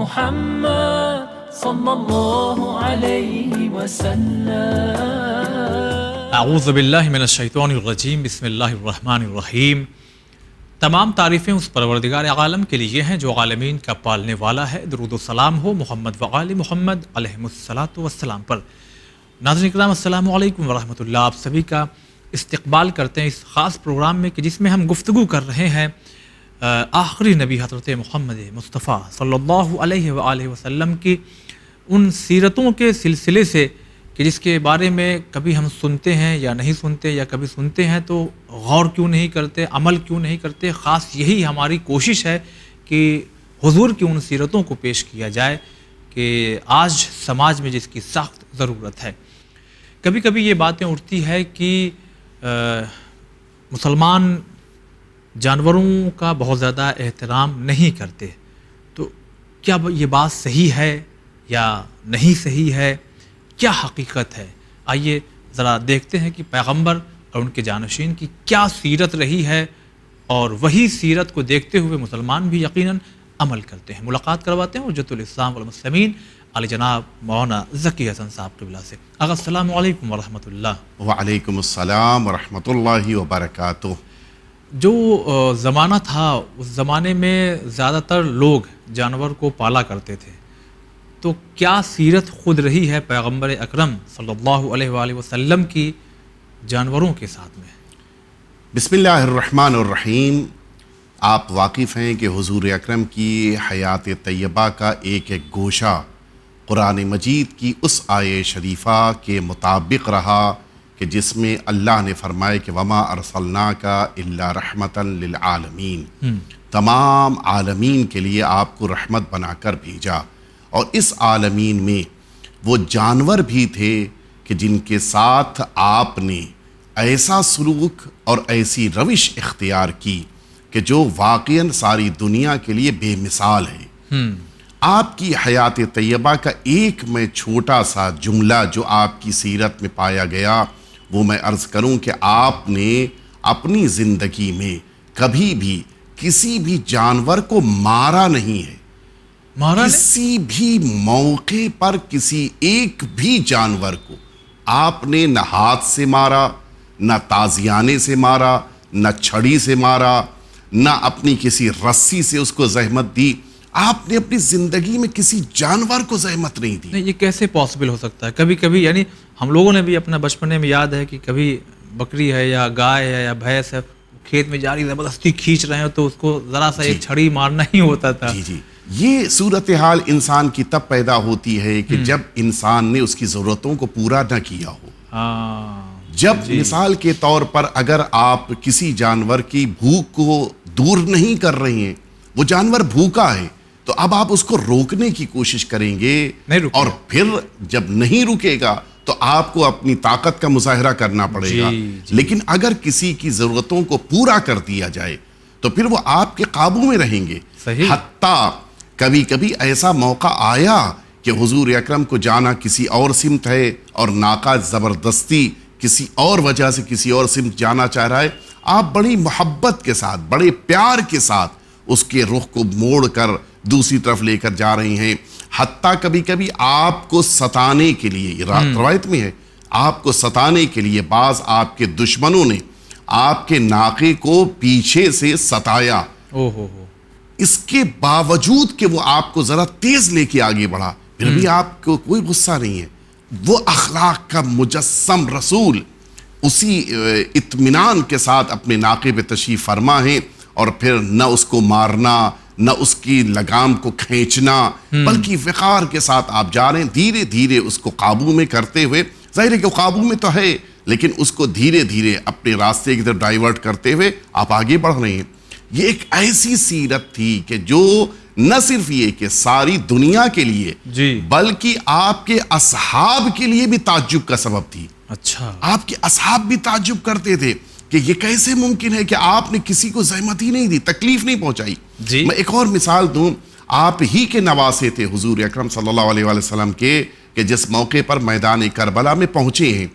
محمد صلی اللہ علیہ وسلم۔ اعوذ باللہ من الشیطان الرجیم، بسم اللہ الرحمن الرحیم۔ تمام تعریفیں اس پروردگار عالم کے لیے ہیں جو عالمین کا پالنے والا ہے۔ درود و سلام ہو محمد و آل محمد علیہم الصلاۃ والسلام پر۔ ناظرین کرام السلام علیکم ورحمۃ اللہ، آپ سبھی کا استقبال کرتے ہیں اس خاص پروگرام میں کہ جس میں ہم گفتگو کر رہے ہیں آخری نبی حضرت محمد مصطفیٰ صلی اللہ علیہ وآلہ وسلم کی ان سیرتوں کے سلسلے سے کہ جس کے بارے میں کبھی ہم سنتے ہیں یا نہیں سنتے، یا کبھی سنتے ہیں تو غور کیوں نہیں کرتے، عمل کیوں نہیں کرتے۔ خاص یہی ہماری کوشش ہے کہ حضور کی ان سیرتوں کو پیش کیا جائے کہ آج سماج میں جس کی سخت ضرورت ہے۔ کبھی کبھی یہ باتیں اٹھتی ہے کہ مسلمان جانوروں کا بہت زیادہ احترام نہیں کرتے، تو کیا یہ بات صحیح ہے یا نہیں صحیح ہے، کیا حقیقت ہے؟ آئیے ذرا دیکھتے ہیں کہ پیغمبر اور ان کے جانشین کی کیا سیرت رہی ہے، اور وہی سیرت کو دیکھتے ہوئے مسلمان بھی یقیناً عمل کرتے ہیں۔ ملاقات کرواتے ہیں حجت الاسلام والمسلمین علی جناب مولانا ذکی حسن صاحب قبلہ سے۔ آقا السلام علیکم ورحمۃ اللہ۔ وعلیکم السلام ورحمۃ اللہ وبرکاتہ۔ جو زمانہ تھا اس زمانے میں زیادہ تر لوگ جانور کو پالا کرتے تھے، تو کیا سیرت خود رہی ہے پیغمبر اکرم صلی اللہ علیہ وآلہ وسلم کی جانوروں کے ساتھ میں؟ بسم اللہ الرحمن الرحیم۔ آپ واقف ہیں کہ حضور اکرم کی حیات طیبہ کا ایک ایک گوشہ قرآن مجید کی اس آیے شریفہ کے مطابق رہا کہ جس میں اللہ نے فرمائے کہ وما ارسلناک الا رحمتا للعالمین، تمام عالمین کے لیے آپ کو رحمت بنا کر بھیجا۔ اور اس عالمین میں وہ جانور بھی تھے کہ جن کے ساتھ آپ نے ایسا سلوک اور ایسی روش اختیار کی کہ جو واقعاً ساری دنیا کے لیے بے مثال ہے۔ آپ کی حیات طیبہ کا ایک میں چھوٹا سا جملہ جو آپ کی سیرت میں پایا گیا، وہ میں عرض کروں کہ آپ نے اپنی زندگی میں کبھی بھی کسی بھی جانور کو مارا نہیں ہے۔ کسی بھی موقع پر کسی ایک بھی جانور کو آپ نے نہ ہاتھ سے مارا، نہ تازیانے سے مارا، نہ چھڑی سے مارا، نہ اپنی کسی رسی سے اس کو زحمت دی۔ آپ نے اپنی زندگی میں کسی جانور کو زحمت نہیں دی۔ نہیں، یہ کیسے پاسبل ہو سکتا ہے؟ کبھی کبھی یعنی ہم لوگوں نے بھی اپنا بچپنے میں یاد ہے کہ کبھی بکری ہے یا گائے ہے یا بھینس ہے، کھیت میں جا رہی زبردستی کھینچ رہے ہیں تو اس کو ذرا سا ایک چھڑی مارنا ہی ہوتا تھا۔ جی یہ صورتحال انسان کی تب پیدا ہوتی ہے کہ جب انسان نے اس کی ضرورتوں کو پورا نہ کیا ہو۔ جب مثال کے طور پر اگر آپ کسی جانور کی بھوک کو دور نہیں کر رہے ہیں، وہ جانور بھوکا ہے، تو اب آپ اس کو روکنے کی کوشش کریں گے، اور پھر جب نہیں رکے گا تو آپ کو اپنی طاقت کا مظاہرہ کرنا پڑے گا۔ لیکن اگر کسی کی ضرورتوں کو پورا کر دیا جائے تو پھر وہ آپ کے قابو میں رہیں گے۔ حتیٰ کبھی کبھی ایسا موقع آیا کہ حضور اکرم کو جانا کسی اور سمت ہے اور ناقہ زبردستی کسی اور وجہ سے کسی اور سمت جانا چاہ رہا ہے، آپ بڑی محبت کے ساتھ، بڑے پیار کے ساتھ اس کے رخ کو موڑ کر دوسری طرف لے کر جا رہی ہیں۔ حتیٰ کبھی کبھی آپ کو ستانے کے لیے، روایت میں ہے، آپ کو ستانے کے لیے بعض آپ کے دشمنوں نے آپ کے ناقے کو پیچھے سے ستایا، اس کے باوجود کہ وہ آپ کو ذرا تیز لے کے آگے بڑھا، پھر بھی آپ کو کوئی غصہ نہیں ہے۔ وہ اخلاق کا مجسم رسول اسی اطمینان کے ساتھ اپنے ناقے پہ تشریف فرما ہے، اور پھر نہ اس کو مارنا، نہ اس کی لگام کو کھینچنا، بلکہ وقار کے ساتھ آپ جا رہے ہیں، دھیرے دھیرے اس کو قابو میں کرتے ہوئے۔ ظاہر ہے کہ وہ قابو میں تو ہے، لیکن اس کو دھیرے دھیرے اپنے راستے کی طرف ڈائیورٹ کرتے ہوئے آپ آگے بڑھ رہے ہیں۔ یہ ایک ایسی سیرت تھی کہ جو نہ صرف یہ کہ ساری دنیا کے لیے بلکہ آپ کے اصحاب کے لیے بھی تعجب کا سبب تھی۔ اچھا، آپ کے اصحاب بھی تعجب کرتے تھے کہ یہ کیسے ممکن ہے کہ آپ نے کسی کو زحمت ہی نہیں دی، تکلیف نہیں پہنچائی۔ میں ایک اور مثال دوں، آپ ہی کے نواسے تھے حضور اکرم صلی اللہ علیہ وآلہ وسلم کے، کہ جس موقع پر میدان کربلا میں پہنچے ہیں،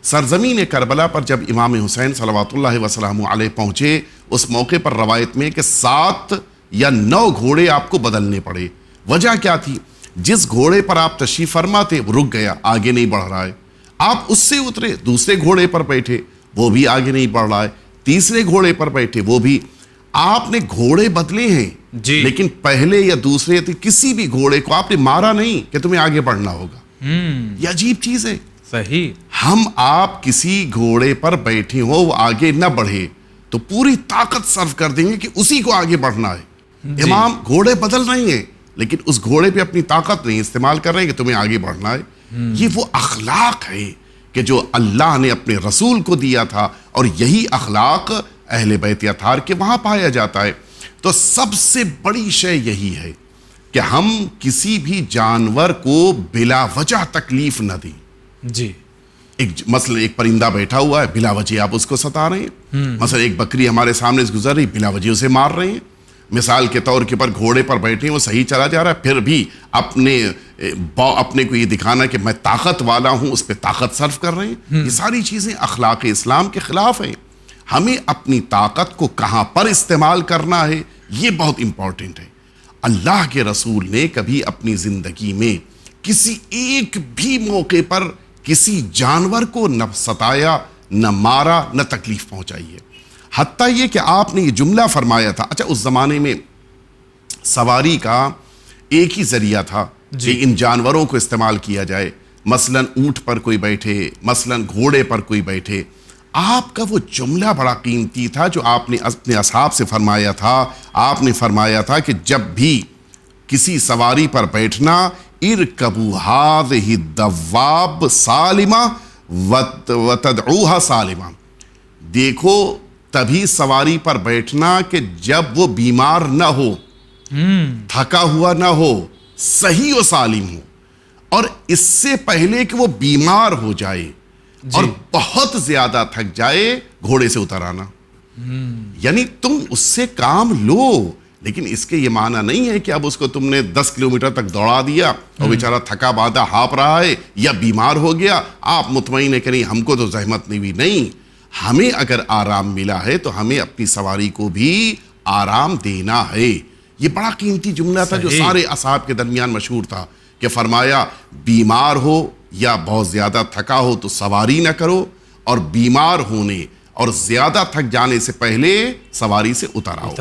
سرزمین کربلا پر جب امام حسین صلوات اللہ وسلامہ علیہ پہنچے، اس موقع پر روایت میں کہ 7 یا 9 گھوڑے آپ کو بدلنے پڑے۔ وجہ کیا تھی؟ جس گھوڑے پر آپ تشریف فرما تھے وہ رک گیا، آگے نہیں بڑھ رہا ہے. آپ اس سے اترے، دوسرے گھوڑے پر بیٹھے، وہ بھی آگے نہیں بڑھ رہا ہے. تیسرے گھوڑے پر بیٹھے، وہ بھی. آپ نے گھوڑے بدلے ہیں جی، لیکن پہلے یا دوسرے کسی بھی گھوڑے کو آپ نے مارا نہیں کہ تمہیں آگے بڑھنا ہوگا. یہ عجیب چیز ہے. صحیح. ہم آپ کسی گھوڑے پر بیٹھے ہو وہ آگے نہ بڑھے تو پوری طاقت صرف کر دیں گے کہ اسی کو آگے بڑھنا ہے. امام گھوڑے بدل رہے ہیں لیکن اس گھوڑے پہ اپنی طاقت نہیں استعمال کر رہے ہیں کہ تمہیں آگے بڑھنا ہے. یہ وہ اخلاق ہے کہ جو اللہ نے اپنے رسول کو دیا تھا، اور یہی اخلاق اہل بیت اطہار کے وہاں پایا جاتا ہے. تو سب سے بڑی شے یہی ہے کہ ہم کسی بھی جانور کو بلا وجہ تکلیف نہ دیں. جی. مثلا ایک پرندہ بیٹھا ہوا ہے، بلا وجہ آپ اس کو ستا رہے ہیں. مثلا ایک بکری ہمارے سامنے سے گزر رہی، بلا وجہ اسے مار رہے ہیں. مثال کے طور کے اوپر گھوڑے پر بیٹھے ہیں، وہ صحیح چلا جا رہا ہے، پھر بھی اپنے کو یہ دکھانا کہ میں طاقت والا ہوں، اس پہ طاقت صرف کر رہے ہیں. یہ ساری چیزیں اخلاق اسلام کے خلاف ہیں. ہمیں اپنی طاقت کو کہاں پر استعمال کرنا ہے یہ بہت امپورٹنٹ ہے. اللہ کے رسول نے کبھی اپنی زندگی میں کسی ایک بھی موقع پر کسی جانور کو نہ ستایا، نہ مارا، نہ تکلیف پہنچائی ہے. حتیٰ یہ کہ آپ نے یہ جملہ فرمایا تھا. اچھا، اس زمانے میں سواری کا ایک ہی ذریعہ تھا کہ ان جانوروں کو استعمال کیا جائے. مثلا اونٹ پر کوئی بیٹھے، مثلا گھوڑے پر کوئی بیٹھے. آپ کا وہ جملہ بڑا قیمتی تھا جو آپ نے اپنے اصحاب سے فرمایا تھا. آپ نے فرمایا تھا کہ جب بھی کسی سواری پر بیٹھنا، ارکبوا هذه الدواب سالمہ وتدعوها سالمہ. دیکھو تبھی سواری پر بیٹھنا کہ جب وہ بیمار نہ ہو، تھکا ہوا نہ ہو، صحیح و سالم ہو. اور اس سے پہلے کہ وہ بیمار ہو جائے اور بہت زیادہ تھک جائے، گھوڑے سے اتر آنا. یعنی تم اس سے کام لو، لیکن اس کے یہ معنی نہیں ہے کہ اب اس کو تم نے 10 کلومیٹر تک دوڑا دیا اور بیچارہ تھکا باندھا ہانپ رہا ہے یا بیمار ہو گیا، آپ مطمئن ہے کہ نہیں ہم کو تو زحمت نہیں ہوئی. نہیں، ہمیں اگر آرام ملا ہے تو ہمیں اپنی سواری کو بھی آرام دینا ہے. یہ بڑا قیمتی جملہ تھا جو سارے اصحاب کے درمیان مشہور تھا کہ فرمایا بیمار ہو یا بہت زیادہ تھکا ہو تو سواری نہ کرو، اور بیمار ہونے اور زیادہ تھک جانے سے پہلے سواری سے اتر آؤ.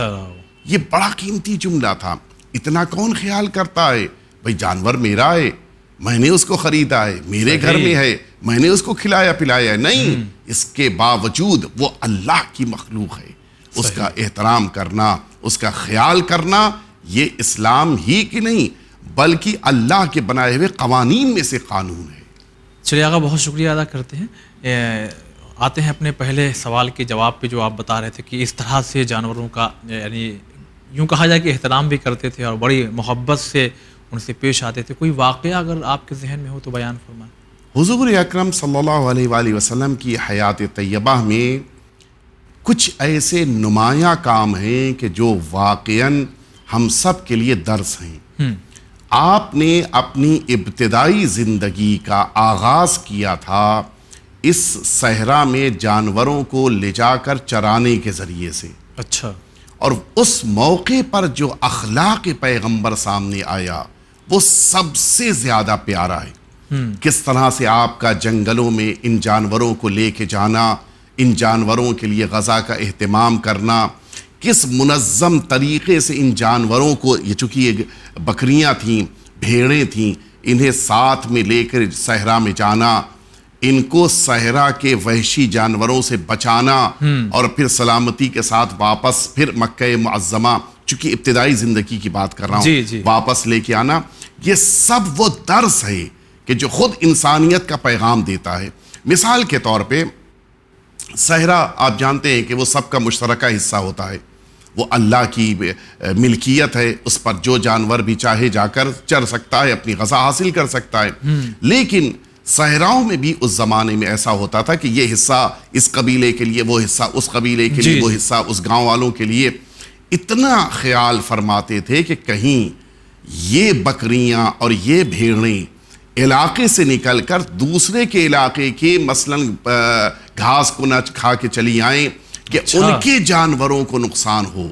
یہ بڑا قیمتی جملہ تھا. اتنا کون خیال کرتا ہے؟ بھئی جانور میرا ہے، میں نے اس کو خریدا ہے، میرے گھر میں ہے، میں نے اس کو کھلایا پلایا ہے. نہیں، اس کے باوجود وہ اللہ کی مخلوق ہے. اس کا احترام کرنا، اس کا خیال کرنا، یہ اسلام ہی کی نہیں بلکہ اللہ کے بنائے ہوئے قوانین میں سے قانون ہے. چلیے آقا، بہت شکریہ ادا کرتے ہیں. آتے ہیں اپنے پہلے سوال کے جواب پہ جو آپ بتا رہے تھے کہ اس طرح سے جانوروں کا یعنی یوں کہا جائے کہ احترام بھی کرتے تھے اور بڑی محبت سے ان سے پیش آتے تھے. کوئی واقعہ اگر آپ کے ذہن میں ہو تو بیان فرمائیں. حضور اکرم صلی اللہ علیہ وآلہ وسلم کی حیات طیبہ میں کچھ ایسے نمایاں کام ہیں کہ جو واقعاً ہم سب کے لیے درس ہیں. آپ نے اپنی ابتدائی زندگی کا آغاز کیا تھا اس صحرا میں جانوروں کو لے جا کر چرانے کے ذریعے سے. اچھا. اور اس موقع پر جو اخلاق پیغمبر سامنے آیا وہ سب سے زیادہ پیارا ہے. کس طرح سے آپ کا جنگلوں میں ان جانوروں کو لے کے جانا، ان جانوروں کے لیے غذا کا اہتمام کرنا، کس منظم طریقے سے ان جانوروں کو، یہ چونکہ یہ بکریاں تھیں، بھیڑیں تھیں، انہیں ساتھ میں لے کر صحرا میں جانا، ان کو صحرا کے وحشی جانوروں سے بچانا، اور پھر سلامتی کے ساتھ واپس پھر مکہ معظمہ، چونکہ ابتدائی زندگی کی بات کر رہا ہوں، واپس لے کے آنا. یہ سب وہ درس ہے کہ جو خود انسانیت کا پیغام دیتا ہے. مثال کے طور پہ صحرا آپ جانتے ہیں کہ وہ سب کا مشترکہ حصہ ہوتا ہے، وہ اللہ کی ملکیت ہے، اس پر جو جانور بھی چاہے جا کر چر سکتا ہے، اپنی غذا حاصل کر سکتا ہے. لیکن صحراؤں میں بھی اس زمانے میں ایسا ہوتا تھا کہ یہ حصہ اس قبیلے کے لیے، وہ حصہ اس قبیلے کے لیے، وہ حصہ اس گاؤں والوں کے لیے. اتنا خیال فرماتے تھے کہ کہیں یہ بکریاں اور یہ بھیڑیں علاقے سے نکل کر دوسرے کے علاقے کے مثلا گھاس کو نہ کھا کے چلی آئیں، کہ ان کے جانوروں کو نقصان ہو.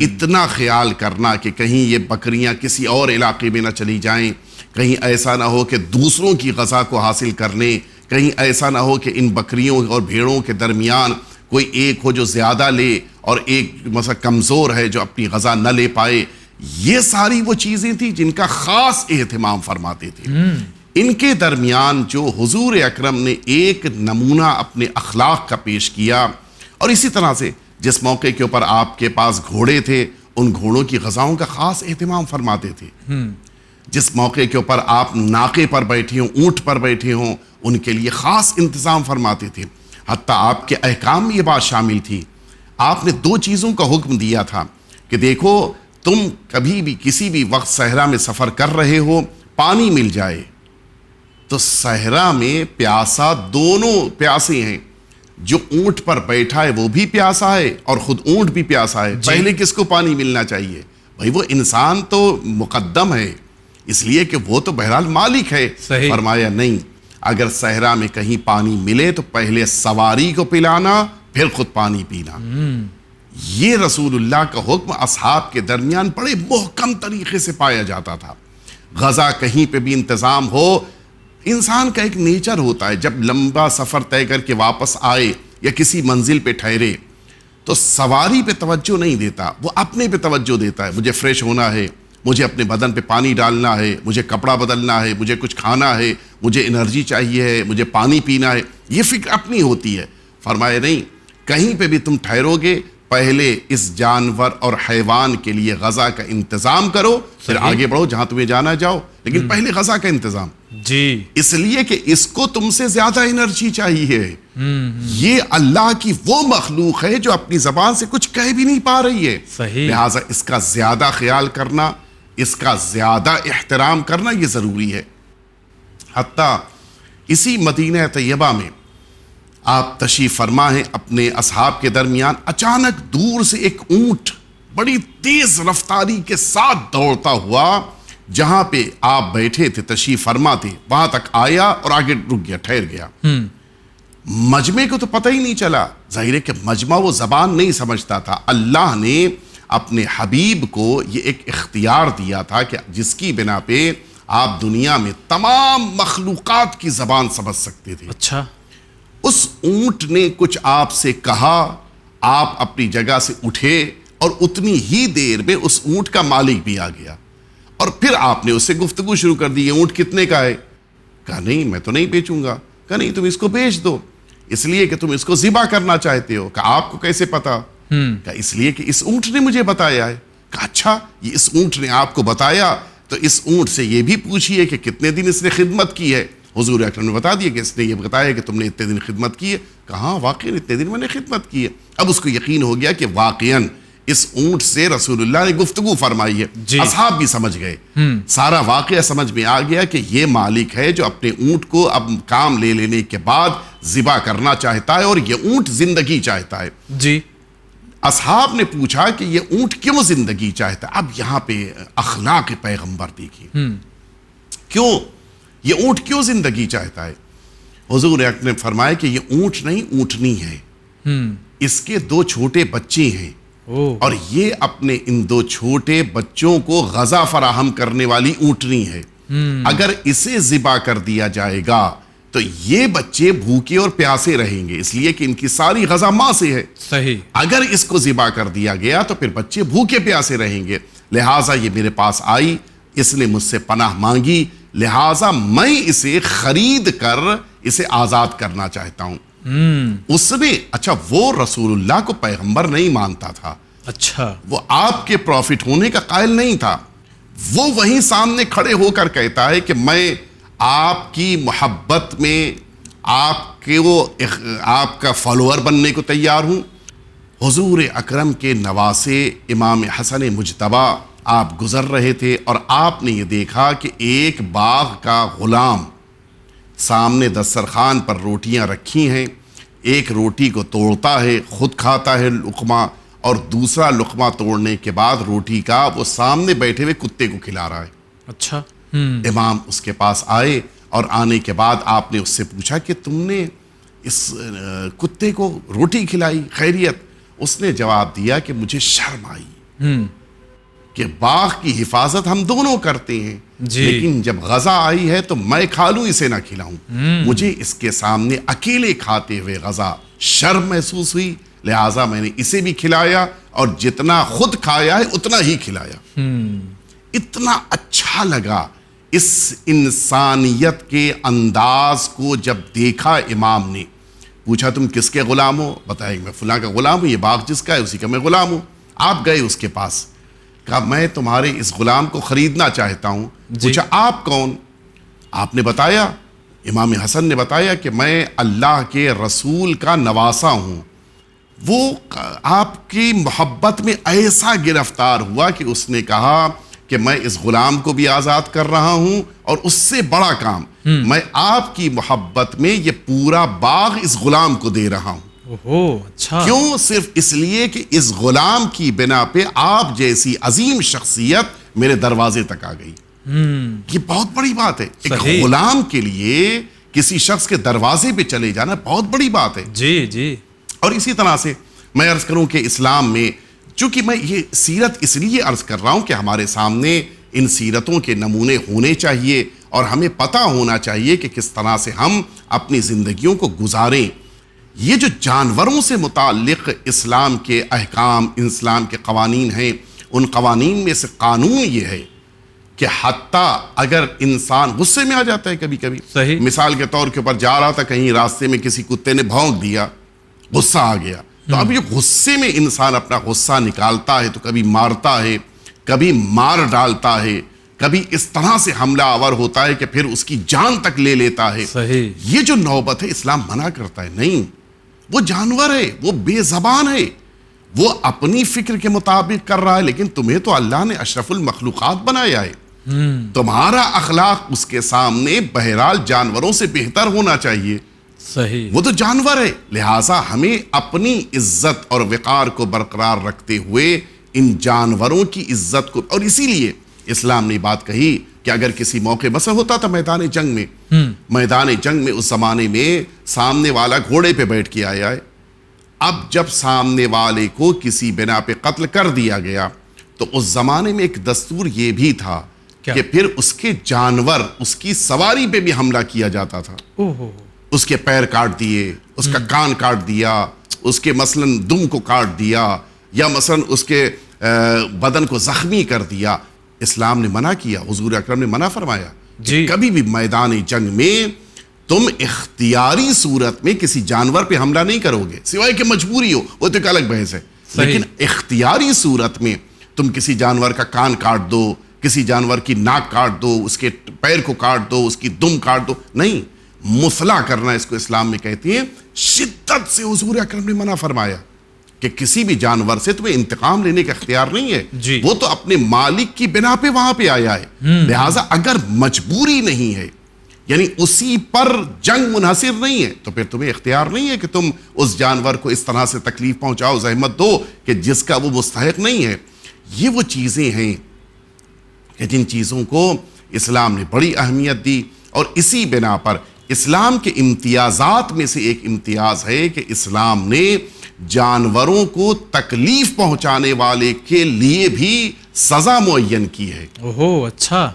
اتنا خیال کرنا کہ کہیں یہ بکریاں کسی اور علاقے میں نہ چلی جائیں, کہیں ایسا نہ ہو کہ دوسروں کی غذا کو حاصل کر لیں, کہیں ایسا نہ ہو کہ ان بکریوں اور بھیڑوں کے درمیان کوئی ایک ہو جو زیادہ لے اور ایک مثلا کمزور ہے جو اپنی غذا نہ لے پائے. یہ ساری وہ چیزیں تھیں جن کا خاص اہتمام فرماتے تھے. ان کے درمیان جو حضور اکرم نے ایک نمونہ اپنے اخلاق کا پیش کیا, اور اسی طرح سے جس موقع کے اوپر آپ کے پاس گھوڑے تھے ان گھوڑوں کی غذاؤں کا خاص اہتمام فرماتے تھے. جس موقع کے اوپر آپ ناقے پر بیٹھے ہوں, اونٹ پر بیٹھے ہوں, ان کے لیے خاص انتظام فرماتے تھے. حتیٰ آپ کے احکام میں یہ بات شامل تھی. آپ نے 2 چیزوں کا حکم دیا تھا کہ دیکھو تم کبھی بھی کسی بھی وقت صحرا میں سفر کر رہے ہو, پانی مل جائے تو صحرا میں پیاسا دونوں پیاسے ہیں. جو اونٹ پر بیٹھا ہے وہ بھی پیاسا ہے اور خود اونٹ بھی پیاسا ہے. پہلے کس کو پانی ملنا چاہیے؟ بھائی وہ انسان تو مقدم ہے, اس لیے کہ وہ تو بہرحال مالک ہے. فرمایا نہیں, اگر صحرا میں کہیں پانی ملے تو پہلے سواری کو پلانا پھر خود پانی پینا. یہ رسول اللہ کا حکم اصحاب کے درمیان بڑے محکم طریقے سے پایا جاتا تھا. غذا کہیں پہ بھی انتظام ہو. انسان کا ایک نیچر ہوتا ہے, جب لمبا سفر طے کر کے واپس آئے یا کسی منزل پہ ٹھہرے تو سواری پہ توجہ نہیں دیتا, وہ اپنے پہ توجہ دیتا ہے. مجھے فریش ہونا ہے, مجھے اپنے بدن پہ پانی ڈالنا ہے, مجھے کپڑا بدلنا ہے, مجھے کچھ کھانا ہے, مجھے انرجی چاہیے ہے, مجھے پانی پینا ہے. یہ فکر اپنی ہوتی ہے. فرمایا نہیں, کہیں پہ بھی تم ٹھہرو گے پہلے اس جانور اور حیوان کے لیے غذا کا انتظام کرو, پھر آگے بڑھو جہاں تمہیں جانا جاؤ, لیکن پہلے غذا کا انتظام. جی, اس لیے کہ اس کو تم سے زیادہ انرجی چاہیے. یہ اللہ کی وہ مخلوق ہے جو اپنی زبان سے کچھ کہہ بھی نہیں پا رہی ہے. لہٰذا اس کا زیادہ خیال کرنا, اس کا زیادہ احترام کرنا یہ ضروری ہے. حتیٰ اسی مدینہ طیبہ میں آپ تشریف فرما ہیں, اپنے اصحاب کے درمیان اچانک دور سے ایک اونٹ بڑی تیز رفتاری کے ساتھ دوڑتا ہوا جہاں پہ آپ بیٹھے تھے تشریف فرما تھے وہاں تک آیا اور آگے رک گیا, ٹھہر گیا. مجمع کو تو پتہ ہی نہیں چلا. ظاہر ہے کہ مجمع وہ زبان نہیں سمجھتا تھا. اللہ نے اپنے حبیب کو یہ ایک اختیار دیا تھا کہ جس کی بنا پہ آپ دنیا میں تمام مخلوقات کی زبان سمجھ سکتے تھے. اچھا. اس اونٹ نے کچھ آپ سے کہا, آپ اپنی جگہ سے اٹھے اور اتنی ہی دیر میں اس اونٹ کا مالک بھی آ گیا, اور پھر آپ نے اس سے گفتگو شروع کر دی. یہ اونٹ کتنے کا ہے؟ کہا نہیں میں تو نہیں بیچوں گا. کہا نہیں تم اس کو بیچ دو, اس لیے کہ تم اس کو ذبح کرنا چاہتے ہو. کہا آپ کو کیسے پتا؟ کہا اس لیے کہ اس اونٹ نے مجھے بتایا ہے. کہا اچھا, یہ اس اونٹ نے آپ کو بتایا تو اس اونٹ سے یہ بھی پوچھیے کہ کتنے دن اس نے خدمت کی ہے. حضور اکرم نے بتا دیا کہ اس نے یہ بتایا کہ تم نے اتنے دن خدمت کی ہے. کہا واقعی اتنے دن میں نے خدمت کی ہے. اب اس کو یقین ہو گیا کہ واقعاً اس اونٹ سے رسول اللہ نے گفتگو فرمائی ہے. اصحاب بھی سمجھ گئے, سارا واقعہ سمجھ میں آ گیا کہ یہ مالک ہے جو اپنے اونٹ کو اب کام لے لینے کے بعد ذبح کرنا چاہتا ہے, اور یہ اونٹ زندگی چاہتا ہے. جی. اصحاب نے پوچھا کہ یہ اونٹ کیوں زندگی چاہتا ہے؟ اب یہاں پہ اخلاق پیغمبر دیکھیے, کیوں یہ اونٹ کیوں زندگی چاہتا ہے؟ حضور اکرم نے فرمایا کہ یہ اونٹ نہیں اونٹنی ہے, اس کے 2 چھوٹے بچے ہیں, اور یہ اپنے ان 2 چھوٹے بچوں کو غذا فراہم کرنے والی اونٹنی ہے. اگر اسے ذبح کر دیا جائے گا تو یہ بچے بھوکے اور پیاسے رہیں گے, اس لیے کہ ان کی ساری غذا ماں سے ہے. صحیح. اگر اس کو ذبح کر دیا گیا تو پھر بچے بھوکے پیاسے رہیں گے. لہٰذا یہ میرے پاس آئی, اس نے مجھ سے پناہ مانگی, لہٰذا میں اسے خرید کر اسے آزاد کرنا چاہتا ہوں. اس نے, اچھا وہ رسول اللہ کو پیغمبر نہیں مانتا تھا. اچھا, وہ آپ کے پروفٹ ہونے کا قائل نہیں تھا. وہ وہیں سامنے کھڑے ہو کر کہتا ہے کہ میں آپ کی محبت میں آپ کا فالوور بننے کو تیار ہوں. حضور اکرم کے نواسے امام حسن مجتبی آپ گزر رہے تھے, اور آپ نے یہ دیکھا کہ ایک باغ کا غلام سامنے دسترخوان پر روٹیاں رکھی ہیں, ایک روٹی کو توڑتا ہے, خود کھاتا ہے لقمہ, اور دوسرا لقمہ توڑنے کے بعد روٹی کا وہ سامنے بیٹھے ہوئے کتے کو کھلا رہا ہے. اچھا. امام اس کے پاس آئے, اور آنے کے بعد آپ نے اس سے پوچھا کہ تم نے اس کتے کو روٹی کھلائی خیریت؟ اس نے جواب دیا کہ مجھے شرم آئی کہ باغ کی حفاظت ہم دونوں کرتے ہیں لیکن جب غذا آئی ہے تو میں کھا لوں اسے نہ کھلاؤں، مجھے اس کے سامنے اکیلے کھاتے ہوئے غذا شرم محسوس ہوئی، لہٰذا میں نے اسے بھی کھلایا اور جتنا خود کھایا ہے اتنا ہی کھلایا۔ اتنا اچھا لگا اس انسانیت کے انداز کو جب دیکھا امام نے۔ پوچھا تم کس کے غلام ہو؟ بتایا میں فلاں کا غلام ہوں، یہ باغ جس کا ہے اسی کا میں غلام ہوں۔ آپ گئے اس کے پاس، کہا میں تمہارے اس غلام کو خریدنا چاہتا ہوں۔ پوچھا آپ کون؟ آپ نے بتایا، امام حسن نے بتایا کہ میں اللہ کے رسول کا نواسا ہوں۔ وہ آپ کی محبت میں ایسا گرفتار ہوا کہ اس نے کہا کہ میں اس غلام کو بھی آزاد کر رہا ہوں اور اس سے بڑا کام، میں آپ کی محبت میں یہ پورا باغ اس غلام کو دے رہا ہوں۔ اچھا، کیوں؟ صرف اس لیے کہ اس غلام کی بنا پہ آپ جیسی عظیم شخصیت میرے دروازے تک آ گئی۔ یہ بہت بڑی بات ہے، ایک غلام کے لیے کسی شخص کے دروازے پہ چلے جانا بہت بڑی بات ہے۔ جی۔ اور اسی طرح سے میں عرض کروں کہ اسلام میں، چونکہ میں یہ سیرت اس لیے عرض کر رہا ہوں کہ ہمارے سامنے ان سیرتوں کے نمونے ہونے چاہیے اور ہمیں پتہ ہونا چاہیے کہ کس طرح سے ہم اپنی زندگیوں کو گزاریں۔ یہ جو جانوروں سے متعلق اسلام کے احکام، اسلام کے قوانین ہیں، ان قوانین میں سے قانون یہ ہے کہ حتیٰ اگر انسان غصے میں آ جاتا ہے کبھی کبھی، مثال کے طور کے اوپر جا رہا تھا کہیں راستے میں کسی کتے نے بھونک دیا، غصہ آ گیا، تو اب یہ غصے میں انسان اپنا غصہ نکالتا ہے تو کبھی مارتا ہے، کبھی مار ڈالتا ہے، کبھی اس طرح سے حملہ آور ہوتا ہے کہ پھر اس کی جان تک لے لیتا ہے۔ یہ جو نوبت ہے اسلام منع کرتا ہے، نہیں، وہ جانور ہے، وہ بے زبان ہے، وہ اپنی فکر کے مطابق کر رہا ہے، لیکن تمہیں تو اللہ نے اشرف المخلوقات بنایا ہے، تمہارا اخلاق اس کے سامنے بہرحال جانوروں سے بہتر ہونا چاہیے۔ وہ تو جانور ہے، لہٰذا ہمیں اپنی عزت اور وقار کو برقرار رکھتے ہوئے ان جانوروں کی عزت کو، اور اسی لیے اسلام نے بات کہی کہ اگر کسی موقع مثلا ہوتا تھا میدان جنگ میں اس زمانے میں سامنے والا گھوڑے پہ بیٹھ کے آیا ہے، اب جب سامنے والے کو کسی بنا پہ قتل کر دیا گیا تو اس زمانے میں ایک دستور یہ بھی تھا کہ پھر اس کے جانور، اس کی سواری پہ بھی حملہ کیا جاتا تھا، اس کے پیر کاٹ دیے، اس کا کان کاٹ دیا، اس کے مثلاً دم کو کاٹ دیا، یا مثلاً اس کے بدن کو زخمی کر دیا۔ اسلام نے منع کیا، حضور اکرم نے منع فرمایا کہ کبھی بھی میدان جنگ میں تم اختیاری صورت میں کسی جانور پہ حملہ نہیں کرو گے، سوائے کہ مجبوری ہو، وہ تو ایک الگ بحث ہے، لیکن اختیاری صورت میں تم کسی جانور کا کان کاٹ دو، کسی جانور کی ناک کاٹ دو، اس کے پیر کو کاٹ دو، اس کی دم کاٹ دو، نہیں، مصلح کرنا اس کو اسلام میں کہتے ہیں۔ شدت سے حضور اکرم نے منع فرمایا کہ کسی بھی جانور سے تمہیں انتقام لینے کا اختیار نہیں ہے، وہ تو اپنے مالک کی بنا پہ وہاں پہ آیا ہے، لہٰذا اگر مجبوری نہیں ہے، یعنی اسی پر جنگ منحصر نہیں ہے، تو پھر تمہیں اختیار نہیں ہے کہ تم اس جانور کو اس طرح سے تکلیف پہنچاؤ، زحمت دو کہ جس کا وہ مستحق نہیں ہے۔ یہ وہ چیزیں ہیں کہ جن چیزوں کو اسلام نے بڑی اہمیت دی، اور اسی بنا پر اسلام کے امتیازات میں سے ایک امتیاز ہے کہ اسلام نے جانوروں کو تکلیف پہنچانے والے کے لیے بھی سزا معین کی ہے۔ اچھا،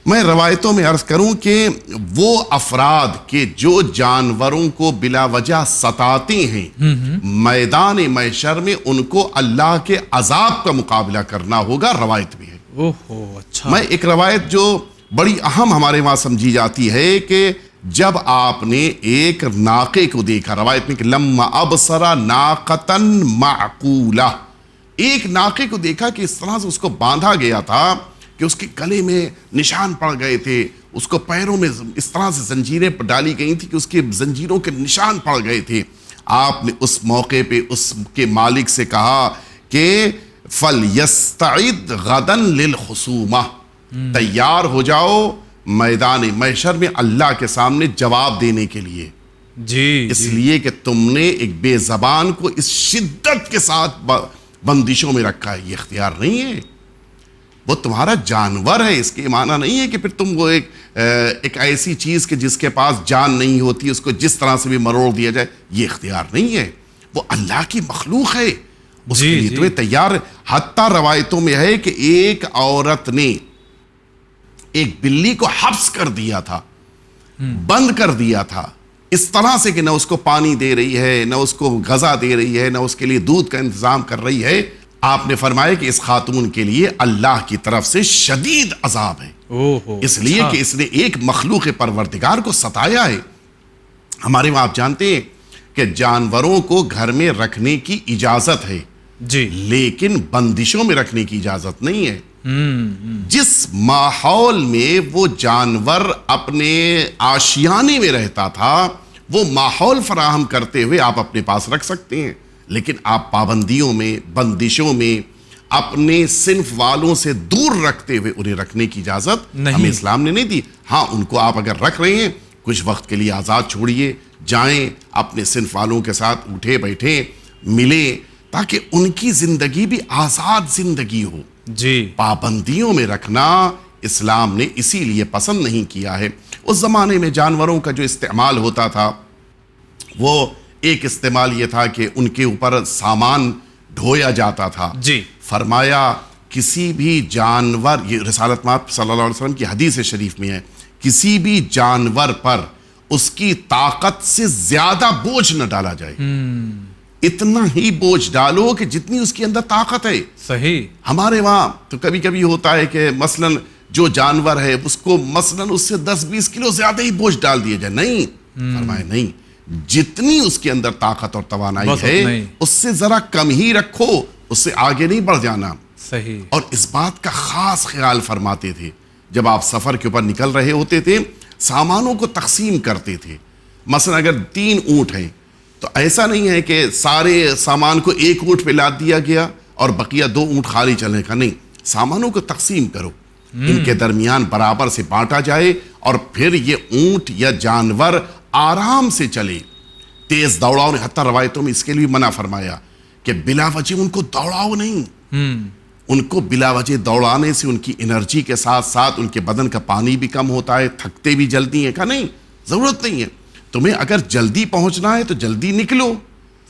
میں روایتوں میں عرض کروں کہ وہ افراد کے جو جانوروں کو بلا وجہ ستاتے ہیں، میدان محشر میں ان کو اللہ کے عذاب کا مقابلہ کرنا ہوگا، روایت بھی ہے۔ اچھا، میں ایک روایت جو بڑی اہم ہمارے وہاں سمجھی جاتی ہے کہ جب آپ نے ایک ناقے کو دیکھا، روایت میں کہ لما ابصر ناقتا معقولہ، ایک ناقے کو دیکھا کہ اس طرح سے اس کو باندھا گیا تھا کہ اس کے گلے میں نشان پڑ گئے تھے، اس کو پیروں میں اس طرح سے زنجیریں ڈالی گئی تھی کہ اس کے زنجیروں کے نشان پڑ گئے تھے۔ آپ نے اس موقع پہ اس کے مالک سے کہا کہ فَلْيَسْتَعِدْ غَدًا لِلْخُصُومَةِ، تیار ہو جاؤ میدان محشر میں اللہ کے سامنے جواب دینے کے لیے۔ اس لیے کہ تم نے ایک بے زبان کو اس شدت کے ساتھ بندشوں میں رکھا ہے، یہ اختیار نہیں ہے۔ وہ تمہارا جانور ہے. اس کے معنی نہیں ہے کہ پھر تم وہ ایک ایسی چیز کہ جس کے پاس جان نہیں ہوتی اس کو جس طرح سے بھی مروڑ دیا جائے, یہ اختیار نہیں ہے. وہ اللہ کی مخلوق ہے, اس کے لیے تمہیں تیار. حتیٰ روایتوں میں ہے کہ ایک عورت نے ایک بلی کو حبس کر دیا تھا, بند کر دیا تھا, اس طرح سے کہ نہ اس کو پانی دے رہی ہے, نہ اس کو غذا دے رہی ہے, نہ اس کے لیے دودھ کا انتظام کر رہی ہے. آپ نے فرمایا کہ اس خاتون کے لیے اللہ کی طرف سے شدید عذاب ہے, اس لیے کہ اس نے ایک مخلوق پروردگار کو ستایا ہے. ہمارے وہاں آپ جانتے ہیں کہ جانوروں کو گھر میں رکھنے کی اجازت ہے جی, لیکن بندشوں میں رکھنے کی اجازت نہیں ہے. جس ماحول میں وہ جانور اپنے آشیانے میں رہتا تھا وہ ماحول فراہم کرتے ہوئے آپ اپنے پاس رکھ سکتے ہیں, لیکن آپ پابندیوں میں, بندشوں میں, اپنے صنف والوں سے دور رکھتے ہوئے انہیں رکھنے کی اجازت ہمیں اسلام نے نہیں دی. ہاں, ان کو آپ اگر رکھ رہے ہیں کچھ وقت کے لیے آزاد چھوڑیے, جائیں اپنے صنف والوں کے ساتھ, اٹھے بیٹھیں, ملیں, تاکہ ان کی زندگی بھی آزاد زندگی ہو. جی, پابندیوں میں رکھنا اسلام نے اسی لیے پسند نہیں کیا ہے. اس زمانے میں جانوروں کا جو استعمال ہوتا تھا وہ ایک استعمال یہ تھا کہ ان کے اوپر سامان ڈھویا جاتا تھا. جی, فرمایا کسی بھی جانور, یہ رسالت مآب صلی اللہ علیہ وسلم کی حدیث شریف میں ہے, کسی بھی جانور پر اس کی طاقت سے زیادہ بوجھ نہ ڈالا جائے. اتنا ہی بوجھ ڈالو کہ جتنی اس کے اندر طاقت ہے. صحیح. ہمارے وہاں تو کبھی کبھی ہوتا ہے کہ مثلاً جو جانور ہے اس کو مثلاً اس سے 10-20 کلو زیادہ ہی بوجھ ڈال دیا جائے. نہیں, فرمایا نہیں, جتنی اس کے اندر طاقت اور توانائی ہے اس سے ذرا کم ہی رکھو, اس سے آگے نہیں بڑھ جانا. صحیح. اور اس بات کا خاص خیال فرماتے تھے جب آپ سفر کے اوپر نکل رہے ہوتے تھے, سامانوں کو تقسیم کرتے تھے. مثلا اگر 3 اونٹ ہیں تو ایسا نہیں ہے کہ سارے سامان کو ایک اونٹ پہ لاد دیا گیا اور بقیہ 2 اونٹ خالی چلنے کا. نہیں, سامانوں کو تقسیم کرو, ان کے درمیان برابر سے بانٹا جائے, اور پھر یہ اونٹ یا جانور آرام سے چلے, تیز دوڑاؤ. حتیٰ روایتوں میں اس کے لیے منع فرمایا کہ بلا وجہ ان کو دوڑاؤ نہیں. ان کو بلا وجہ دوڑانے سے ان کی انرجی کے ساتھ ساتھ ان کے بدن کا پانی بھی کم ہوتا ہے, تھکتے بھی جلدی ہیں. کہا نہیں, ضرورت نہیں ہے, تمہیں اگر جلدی پہنچنا ہے تو جلدی نکلو.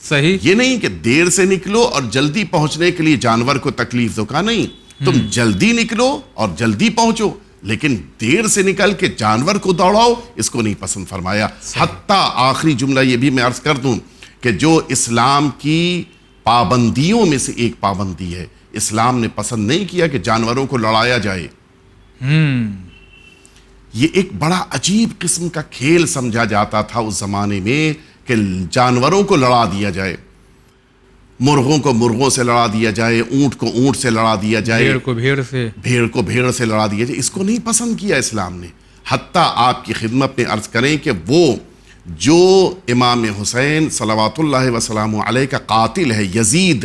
صحیح. یہ نہیں کہ دیر سے نکلو اور جلدی پہنچنے کے لیے جانور کو تکلیف دو. کہا نہیں, تم جلدی نکلو اور جلدی پہنچو, لیکن دیر سے نکل کے جانور کو دوڑاؤ, اس کو نہیں پسند فرمایا. حتیٰ آخری جملہ یہ بھی میں عرض کر دوں کہ جو اسلام کی پابندیوں میں سے ایک پابندی ہے, اسلام نے پسند نہیں کیا کہ جانوروں کو لڑایا جائے. یہ ایک بڑا عجیب قسم کا کھیل سمجھا جاتا تھا اس زمانے میں کہ جانوروں کو لڑا دیا جائے, مرغوں کو مرغوں سے لڑا دیا جائے, اونٹ کو اونٹ سے لڑا دیا جائے, بھیڑ کو بھیڑ سے, بھیڑ کو بھیڑ سے لڑا دیا جائے. اس کو نہیں پسند کیا اسلام نے. حتیٰ آپ کی خدمت میں عرض کریں کہ وہ جو امام حسین صلوات اللہ وسلام علیہ کا قاتل ہے یزید,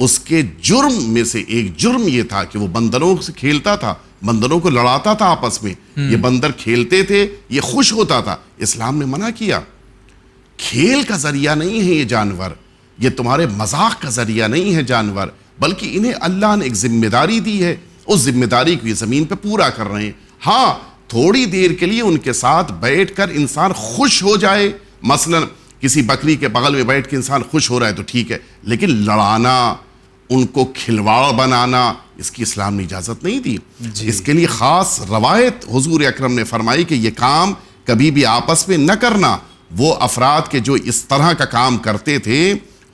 اس کے جرم میں سے ایک جرم یہ تھا کہ وہ بندروں سے کھیلتا تھا, بندروں کو لڑاتا تھا آپس میں. یہ بندر کھیلتے تھے, یہ خوش ہوتا تھا. اسلام نے منع کیا. کھیل کا ذریعہ نہیں ہے یہ جانور, یہ تمہارے مذاق کا ذریعہ نہیں ہے جانور, بلکہ انہیں اللہ نے ایک ذمہ داری دی ہے, اس ذمہ داری کو یہ زمین پہ پورا کر رہے ہیں. ہاں, تھوڑی دیر کے لیے ان کے ساتھ بیٹھ کر انسان خوش ہو جائے, مثلا کسی بکری کے بغل میں بیٹھ کے انسان خوش ہو رہا ہے تو ٹھیک ہے, لیکن لڑانا, ان کو کھلواڑ بنانا, اس کی اسلام نے اجازت نہیں دی. اس کے لیے خاص روایت حضور اکرم نے فرمائی کہ یہ کام کبھی بھی آپس میں نہ کرنا. وہ افراد کے جو اس طرح کا کام کرتے تھے,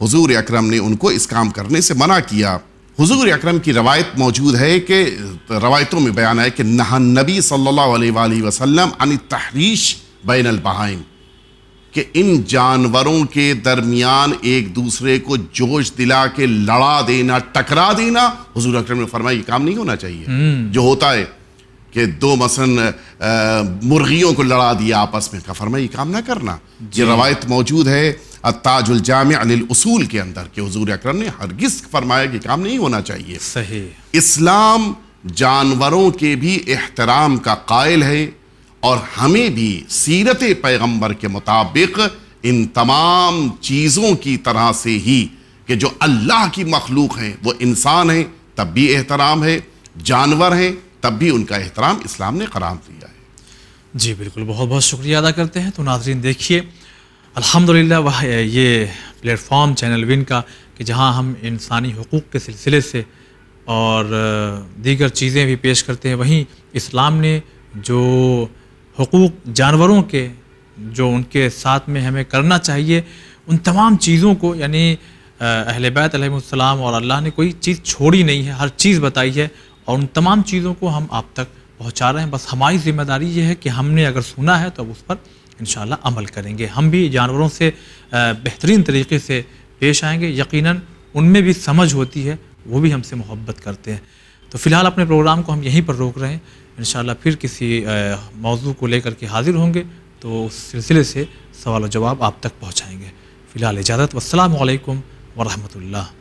حضور اکرم نے ان کو اس کام کرنے سے منع کیا. حضور اکرم کی روایت موجود ہے کہ روایتوں میں بیان ہے کہ نہى النبی صلی اللہ علیہ وآلہ وسلم عن التحریش بین البہائم, کہ ان جانوروں کے درمیان ایک دوسرے کو جوش دلا کے لڑا دینا, ٹکرا دینا, حضور اکرم نے فرمایا یہ کام نہیں ہونا چاہیے. جو ہوتا ہے کہ 2 مثلا مرغیوں کو لڑا دیا آپس میں, کا فرمایا یہ کام نہ کرنا. یہ روایت موجود ہے التاج الجامع للاصول کے اندر کہ حضور اکرم نے ہرگز فرمایا کہ کام نہیں ہونا چاہیے. صحیح. اسلام جانوروں کے بھی احترام کا قائل ہے, اور ہمیں بھی سیرت پیغمبر کے مطابق ان تمام چیزوں کی طرح سے ہی کہ جو اللہ کی مخلوق ہیں وہ انسان ہیں تب بھی احترام ہے, جانور ہیں تب بھی ان کا احترام اسلام نے قرار دیا ہے۔ جی بالکل، بہت بہت شکریہ ادا کرتے ہیں۔ تو ناظرین دیکھیے الحمدللہ وہ یہ پلیٹ فارم چینل ون کا کہ جہاں ہم انسانی حقوق کے سلسلے سے اور دیگر چیزیں بھی پیش کرتے ہیں، وہیں اسلام نے جو حقوق جانوروں کے جو ان کے ساتھ میں ہمیں کرنا چاہیے ان تمام چیزوں کو، یعنی اہل بیت علیہ السلام اور اللہ نے کوئی چیز چھوڑی نہیں ہے، ہر چیز بتائی ہے اور ان تمام چیزوں کو ہم آپ تک پہنچا رہے ہیں۔ بس ہماری ذمہ داری یہ ہے کہ ہم نے اگر سنا ہے تو اب اس پر انشاءاللہ عمل کریں گے، ہم بھی جانوروں سے بہترین طریقے سے پیش آئیں گے۔ یقیناً ان میں بھی سمجھ ہوتی ہے، وہ بھی ہم سے محبت کرتے ہیں۔ تو فی الحال اپنے پروگرام کو ہم یہیں پر روک رہے ہیں، انشاءاللہ پھر کسی موضوع کو لے کر کے حاضر ہوں گے تو اس سلسلے سے سوال و جواب آپ تک پہنچائیں گے۔ فی الحال اجازت، والسلام علیکم ورحمۃ اللہ۔